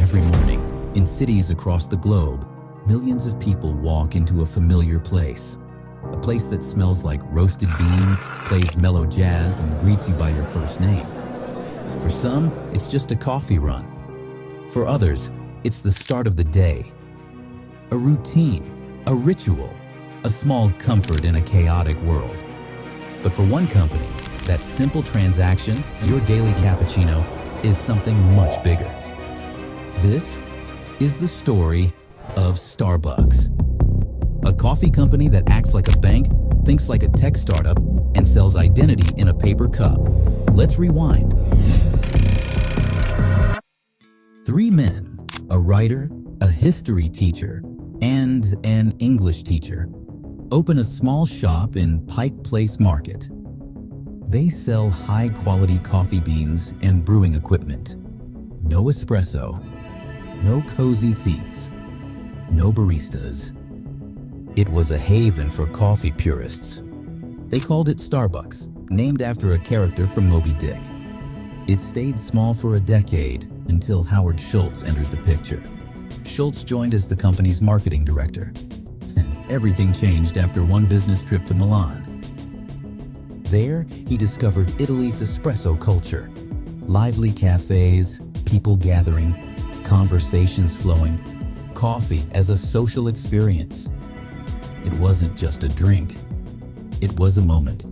Every morning, in cities across the globe, millions of people walk into a familiar place. A place that smells like roasted beans, plays mellow jazz, and greets you by your first name. For some, it's just a coffee run. For others, it's the start of the day. A routine, a ritual, a small comfort in a chaotic world. But for one company, that simple transaction, your daily cappuccino, is something much bigger. This is the story of Starbucks. A coffee company that acts like a bank, thinks like a tech startup, and sells identity in a paper cup. Let's rewind. 3 men, a writer, a history teacher, and an English teacher, open a small shop in Pike Place Market. They sell high-quality coffee beans and brewing equipment. No espresso, no cozy seats, no baristas. It was a haven for coffee purists. They called it Starbucks, named after a character from Moby Dick. It stayed small for a decade until Howard Schultz entered the picture. Schultz joined as the company's marketing director. Everything changed after one business trip to Milan. There, he discovered Italy's espresso culture. Lively cafes, people gathering, conversations flowing, coffee as a social experience. It wasn't just a drink, it was a moment.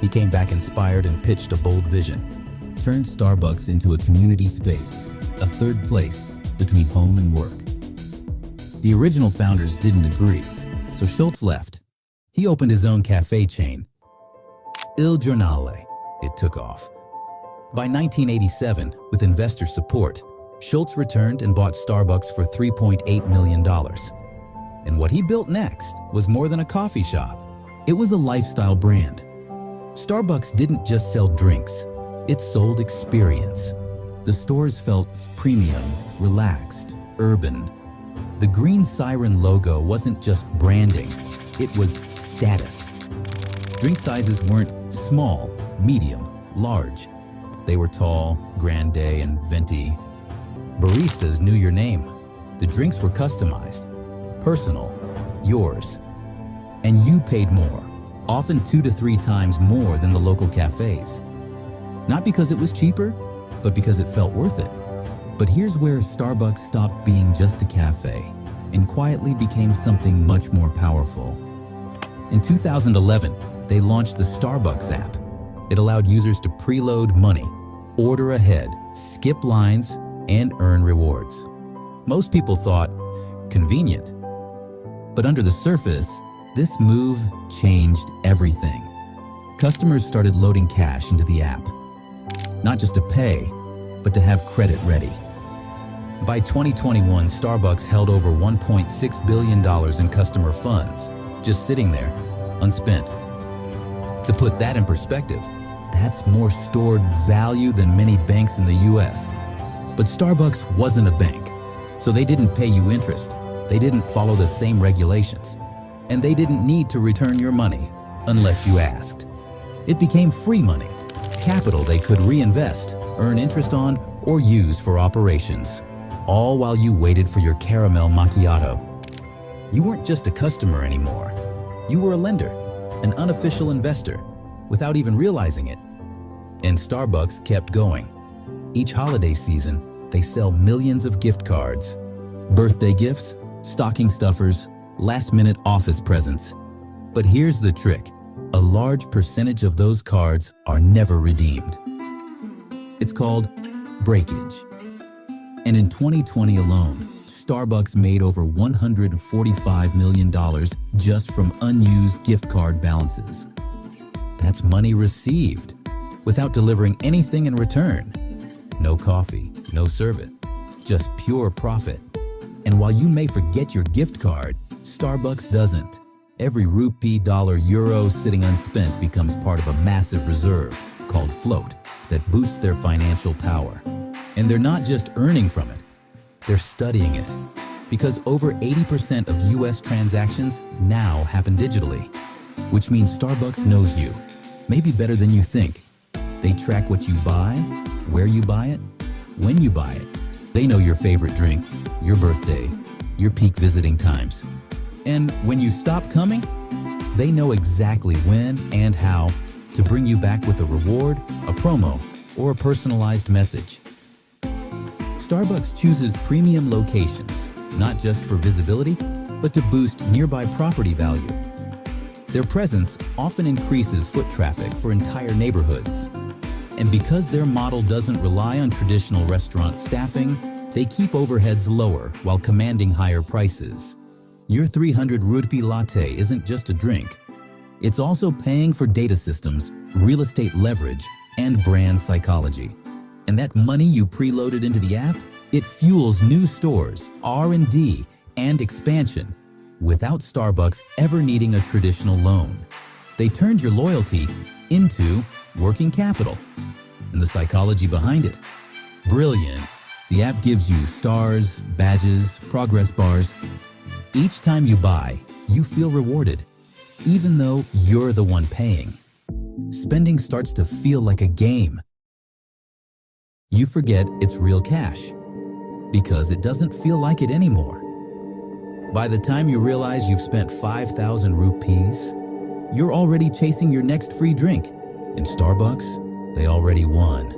He came back inspired and pitched a bold vision. Turned Starbucks into a community space, a third place between home and work. The original founders didn't agree, so Schultz left. He opened his own cafe chain. Il Giornale. It took off. By 1987, with investor support, Schultz returned and bought Starbucks for $3.8 million. And what he built next was more than a coffee shop. It was a lifestyle brand. Starbucks didn't just sell drinks, it sold experience. The stores felt premium, relaxed, urban. The green siren logo wasn't just branding, it was status. Drink sizes weren't small, medium, large. They were tall, grande, and venti. Baristas knew your name. The drinks were customized, personal, yours. And you paid more, often 2 to 3 times more than the local cafes. Not because it was cheaper, but because it felt worth it. But here's where Starbucks stopped being just a cafe and quietly became something much more powerful. In 2011, they launched the Starbucks app. It allowed users to preload money, order ahead, skip lines, and earn rewards. Most people thought, convenient. But under the surface, this move changed everything. Customers started loading cash into the app, not just to pay, but to have credit ready. By 2021, Starbucks held over $1.6 billion in customer funds, just sitting there, unspent. To put that in perspective, that's more stored value than many banks in the US. But Starbucks wasn't a bank, so they didn't pay you interest. They didn't follow the same regulations. And they didn't need to return your money unless you asked. It became free money, capital they could reinvest, earn interest on, or use for operations, all while you waited for your caramel macchiato. You weren't just a customer anymore. You were a lender, an unofficial investor, without even realizing it. And Starbucks kept going. Each holiday season, they sell millions of gift cards, birthday gifts, stocking stuffers, last-minute office presents. But here's the trick. A large percentage of those cards are never redeemed. It's called breakage. And in 2020 alone, Starbucks made over $145 million just from unused gift card balances. That's money received without delivering anything in return. No coffee, no service, just pure profit. And while you may forget your gift card, Starbucks doesn't. Every rupee, dollar, euro sitting unspent becomes part of a massive reserve called float that boosts their financial power. And they're not just earning from it, they're studying it. Because over 80% of US transactions now happen digitally, which means Starbucks knows you, maybe better than you think. They track what you buy, where you buy it, when you buy it, They know your favorite drink, your birthday, your peak visiting times. And when you stop coming, they know exactly when and how to bring you back with a reward, a promo, or a personalized message. Starbucks chooses premium locations, not just for visibility, but to boost nearby property value. Their presence often increases foot traffic for entire neighborhoods. And because their model doesn't rely on traditional restaurant staffing, they keep overheads lower while commanding higher prices. Your 300 rupee latte isn't just a drink. It's also paying for data systems, real estate leverage, and brand psychology. And that money you preloaded into the app, it fuels new stores, R&D, and expansion without Starbucks ever needing a traditional loan. They turned your loyalty into working capital. And the psychology behind it? Brilliant. The app gives you stars, badges, progress bars. Each time you buy, you feel rewarded, even though you're the one paying. Spending starts to feel like a game. You forget it's real cash, because it doesn't feel like it anymore. By the time you realize you've spent 5,000 rupees, you're already chasing your next free drink. And Starbucks, they already won.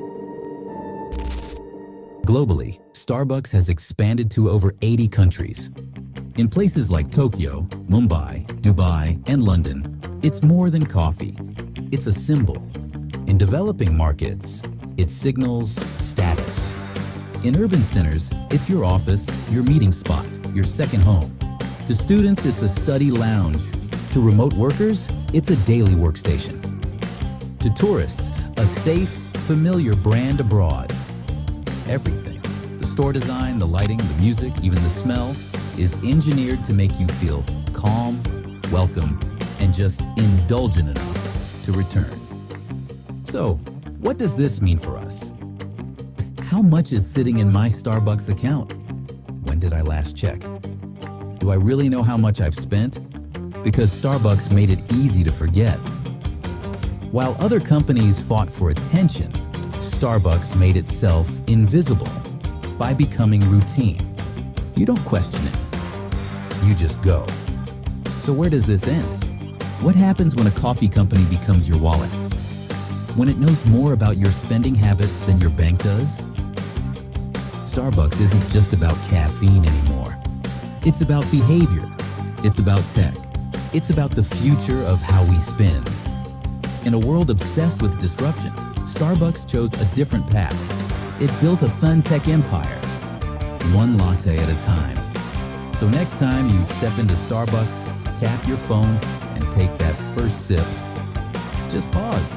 Globally, Starbucks has expanded to over 80 countries. In places like Tokyo, Mumbai, Dubai, and London, it's more than coffee. It's a symbol. In developing markets, it signals status. In urban centers, it's your office, your meeting spot, your second home. To students, it's a study lounge. To remote workers, it's a daily workstation. To tourists, a safe, familiar brand abroad. Everything, the store design, the lighting, the music, even the smell, is engineered to make you feel calm, welcome, and just indulgent enough to return. So, what does this mean for us? How much is sitting in my Starbucks account? When did I last check? Do I really know how much I've spent? Because Starbucks made it easy to forget. While other companies fought for attention, Starbucks made itself invisible by becoming routine. You don't question it. You just go. So where does this end? What happens when a coffee company becomes your wallet? When it knows more about your spending habits than your bank does? Starbucks isn't just about caffeine anymore. It's about behavior. It's about tech. It's about the future of how we spend. In a world obsessed with disruption, Starbucks chose a different path. It built a fun tech empire, one latte at a time. So next time you step into Starbucks, tap your phone and take that first sip. Just pause.